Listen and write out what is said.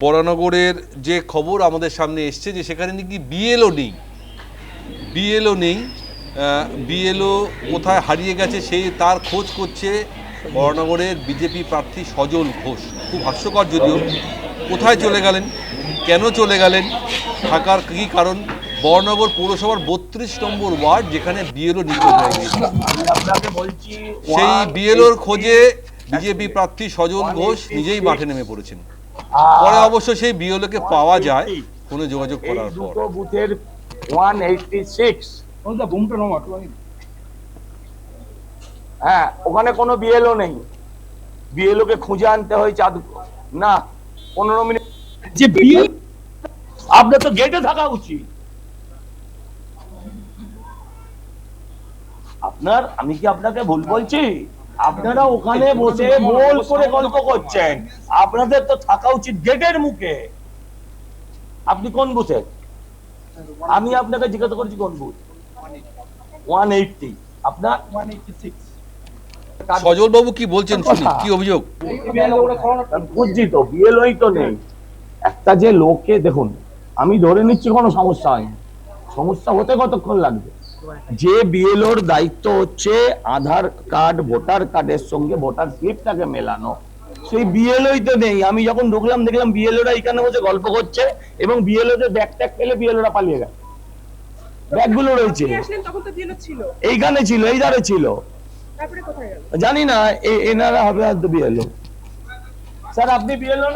বরানগরের যে খবর আমাদের সামনে এসছে যে সেখানে নাকি বিএলও নেই, বিএলও কোথায় হারিয়ে গেছে সেই তার খোঁজ করছে বরানগরের বিজেপি প্রার্থী সজল ঘোষ। খুব হাস্যকর যদিও, কোথায় চলে গেলেন, কেন চলে গেলেন, থাকার কী কারণ? বরানগর পৌরসভার 32 নম্বর ওয়ার্ড, যেখানে বিএলও নিখোঁজ হয়ে গেছে, সেই বিএলওর খোঁজে বিজেপি প্রার্থী সজল ঘোষ নিজেই মাঠে নেমে পড়েছেন। পরে অবশ্য সেই বিএলওকে পাওয়া যায় ফোনে যোগাযোগ করার পর। বুথের 186, হ্যাঁ, ওখানে কোনো বিএলও নেই। বিএলও কে খুঁজে আনতে হয়েছে না 15 মিনিট। যে বিএল আপনার তো গেটে থাকা উচিত। আমি কি আপনাকে ভুল বলছি? আপনারা ওখানে বসে গোল করে গল্প করছেন, আপনাদের তো থাকা উচিত গেটের মুখে। আপনি কোন বুথে? আমি আপনাকে জিজ্ঞাসা করছি কোন বুথ? 180, আপনার 186। সজল বাবু কি বলছেন শুনি, কি অভিযোগ? বুঝছি তো, বিএলওই তো নেই। একটা যে লোককে দেখুন, আমি ধরে নিচ্ছি কোনো সমস্যা হয়নি, সমস্যা হতে কতক্ষণ লাগবে? যে বিএলওর দায়িত্ব হচ্ছে আধার কার্ড ভোটার কার্ডের সঙ্গে ভোটার স্লিপটাকে মেলানো, সেই বিএলওই তো নেই। আমি যখন ঢুকলাম দেখলাম বিএলওরা এখানে বসে গল্প করছে এবং বিএলওদের ব্যাগ ট্যাগ পেলে বিএলওরা পালিয়ে গেছে। ব্যাগগুলো রয়েছে এইখানে, ছিল এই ধারে ছিল, জানি না এনারা হবে হয়তো বিএলও। স্যার আপনি বিএলও না?